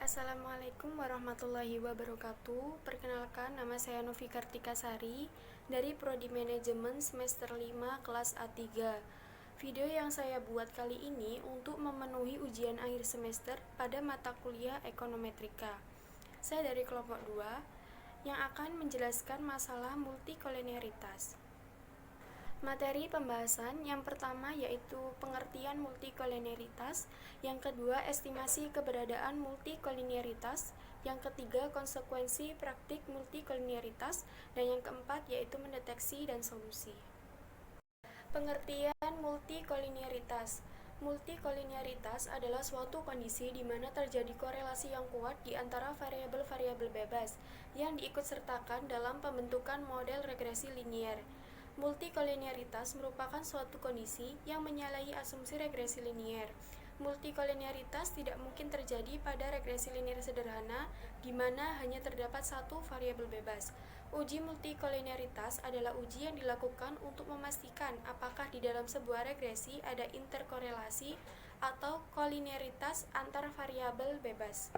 Assalamualaikum warahmatullahi wabarakatuh. Perkenalkan, nama saya Novi Kartika Sari dari Prodi Manajemen semester 5 kelas A3. Video yang saya buat kali ini untuk memenuhi ujian akhir semester pada mata kuliah Ekonometrika. Saya dari kelompok 2 yang akan menjelaskan masalah multikolinearitas. Materi pembahasan yang pertama yaitu pengertian multikolinearitas, yang kedua estimasi keberadaan multikolinearitas, yang ketiga konsekuensi praktik multikolinearitas, dan yang keempat yaitu mendeteksi dan solusi. Pengertian multikolinearitas. Multikolinearitas adalah suatu kondisi di mana terjadi korelasi yang kuat di antara variabel-variabel bebas yang diikutsertakan dalam pembentukan model regresi linier. Multikolinearitas merupakan suatu kondisi yang menyalahi asumsi regresi linier. Multikolinearitas tidak mungkin terjadi pada regresi linier sederhana, di mana hanya terdapat satu variabel bebas. Uji multikolinearitas adalah uji yang dilakukan untuk memastikan apakah di dalam sebuah regresi ada interkorelasi atau kolinearitas antar variabel bebas.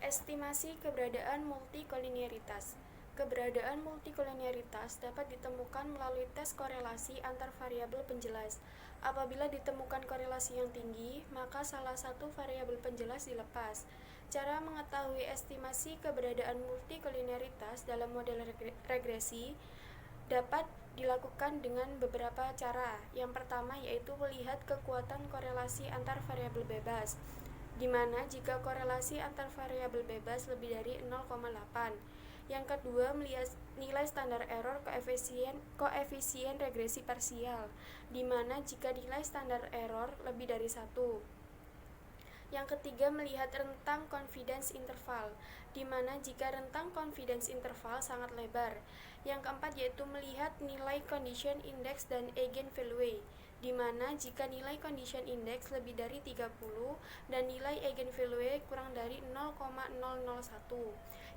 Estimasi keberadaan multikolinearitas. Keberadaan multikolinearitas dapat ditemukan melalui tes korelasi antar variabel penjelas. Apabila ditemukan korelasi yang tinggi, maka salah satu variabel penjelas dilepas. Cara mengetahui estimasi keberadaan multikolinearitas dalam model regresi dapat dilakukan dengan beberapa cara. Yang pertama yaitu melihat kekuatan korelasi antar variabel bebas, di mana jika korelasi antar variabel bebas lebih dari 0,8. Yang kedua, melihat nilai standar error koefisien regresi parsial, di mana jika nilai standar error lebih dari 1. Yang ketiga, melihat rentang confidence interval, di mana jika rentang confidence interval sangat lebar. Yang keempat yaitu melihat nilai condition index dan eigenvalue, di mana jika nilai condition index lebih dari 30 dan nilai eigenvalue kurang dari 0,001.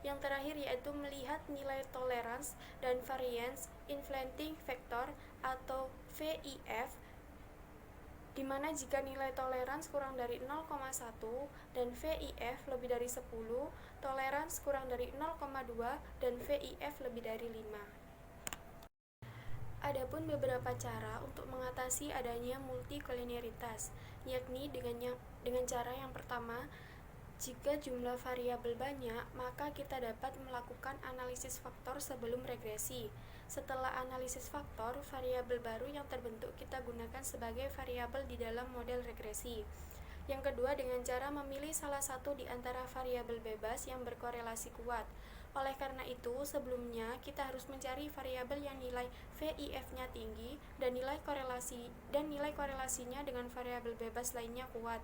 Yang terakhir yaitu melihat nilai tolerance dan variance inflating factor atau VIF, di mana jika nilai tolerance kurang dari 0,1 dan VIF lebih dari 10, tolerance kurang dari 0,2 dan VIF lebih dari 5. Adapun beberapa cara untuk mengatasi adanya multikolinearitas, yakni dengan cara yang pertama, jika jumlah variabel banyak, maka kita dapat melakukan analisis faktor sebelum regresi. Setelah analisis faktor, variabel baru yang terbentuk kita gunakan sebagai variabel di dalam model regresi. Yang kedua, dengan cara memilih salah satu di antara variabel bebas yang berkorelasi kuat. Oleh karena itu, sebelumnya kita harus mencari variabel yang nilai VIF-nya tinggi dan nilai korelasinya dengan variabel bebas lainnya kuat.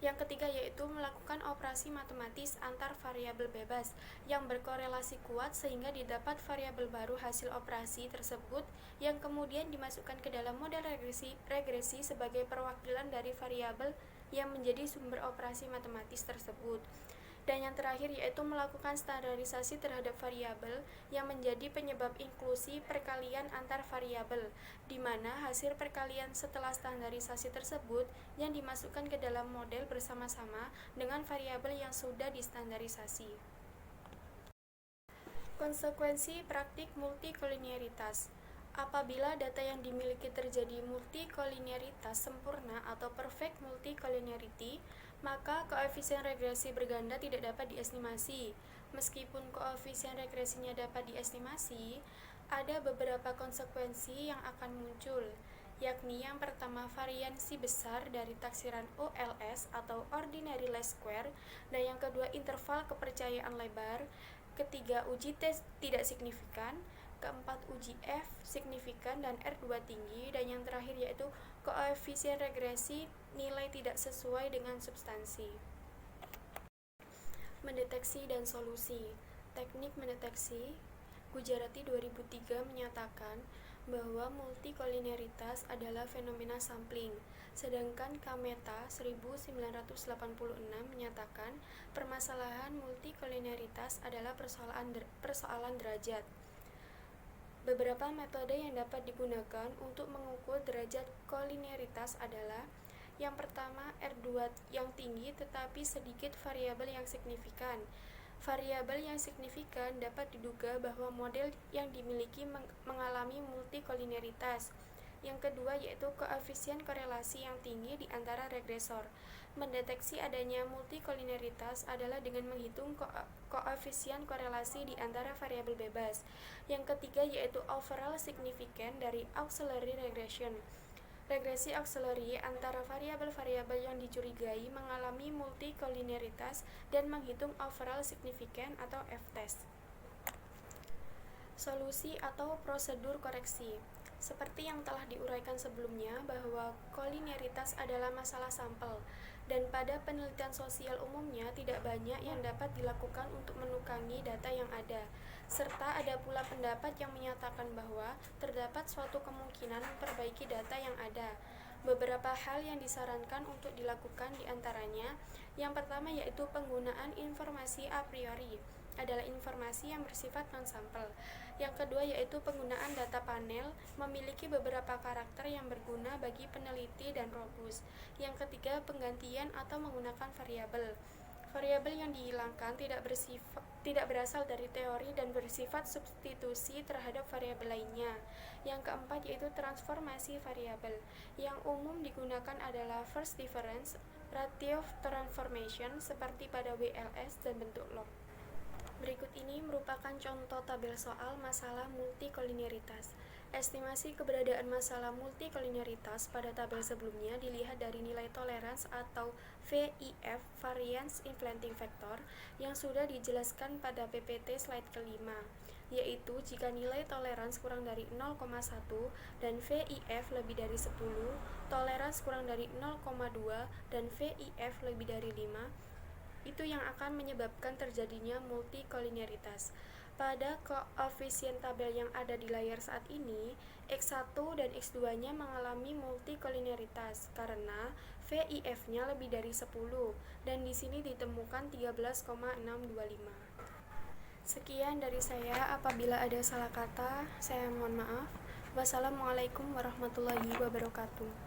Yang ketiga yaitu melakukan operasi matematis antar variabel bebas yang berkorelasi kuat sehingga didapat variabel baru hasil operasi tersebut yang kemudian dimasukkan ke dalam model regresi sebagai perwakilan dari variabel yang menjadi sumber operasi matematis tersebut. Dan yang terakhir yaitu melakukan standarisasi terhadap variabel yang menjadi penyebab inklusi perkalian antar variabel, di mana hasil perkalian setelah standarisasi tersebut yang dimasukkan ke dalam model bersama-sama dengan variabel yang sudah distandarisasi. Konsekuensi praktik multikolinearitas. Apabila data yang dimiliki terjadi multikolinearitas sempurna atau perfect multikolinearity, maka koefisien regresi berganda tidak dapat diestimasi. Meskipun koefisien regresinya dapat diestimasi, ada beberapa konsekuensi yang akan muncul, yakni yang pertama variansi besar dari taksiran OLS atau ordinary least square, dan yang kedua interval kepercayaan lebar, ketiga uji tes tidak signifikan, keempat uji F signifikan dan R2 tinggi, dan yang terakhir yaitu koefisien regresi nilai tidak sesuai dengan substansi. Mendeteksi dan solusi. Teknik mendeteksi. Gujarati 2003 menyatakan bahwa multikolinearitas adalah fenomena sampling, sedangkan Kameta 1986 menyatakan permasalahan multikolinearitas adalah persoalan derajat. Beberapa metode yang dapat digunakan untuk mengukur derajat kolinearitas adalah Yang pertama, R2 yang tinggi tetapi sedikit variabel yang signifikan. Variabel yang signifikan dapat diduga bahwa model yang dimiliki mengalami multikolinearitas. Yang kedua yaitu koefisien korelasi yang tinggi di antara regresor. Mendeteksi adanya multikolinearitas adalah dengan menghitung koefisien korelasi di antara variabel bebas. Yang ketiga yaitu overall significant dari auxiliary regression. Regresi auxiliary antara variabel-variabel yang dicurigai mengalami multikolinearitas dan menghitung overall significant atau f-test. Solusi atau prosedur koreksi. Seperti yang telah diuraikan sebelumnya bahwa kolinearitas adalah masalah sampel, dan pada penelitian sosial umumnya tidak banyak yang dapat dilakukan untuk menukangi data yang ada, serta ada pula pendapat yang menyatakan bahwa terdapat suatu kemungkinan memperbaiki data yang ada. Beberapa hal yang disarankan untuk dilakukan diantaranya, yang pertama yaitu penggunaan informasi a priori adalah informasi yang bersifat non-sampel. Yang kedua yaitu penggunaan data panel memiliki beberapa karakter yang berguna bagi peneliti dan robust. Yang ketiga penggantian atau menggunakan variabel. Variabel yang dihilangkan tidak berasal dari teori dan bersifat substitusi terhadap variabel lainnya. Yang keempat yaitu transformasi variabel. Yang umum digunakan adalah first difference, ratio transformation seperti pada WLS dan bentuk log. Berikut ini merupakan contoh tabel soal masalah multikolinearitas. Estimasi keberadaan masalah multikolinearitas pada tabel sebelumnya dilihat dari nilai tolerance atau VIF variance inflating factor yang sudah dijelaskan pada PPT slide kelima, yaitu jika nilai tolerance kurang dari 0,1 dan VIF lebih dari 10, tolerance kurang dari 0,2 dan VIF lebih dari 5, itu yang akan menyebabkan terjadinya multikolinearitas. Pada koefisien tabel yang ada di layar saat ini, X1 dan X2-nya mengalami multikolinearitas karena VIF-nya lebih dari 10 dan di sini ditemukan 13,625. Sekian dari saya, apabila ada salah kata, saya mohon maaf. Wassalamualaikum warahmatullahi wabarakatuh.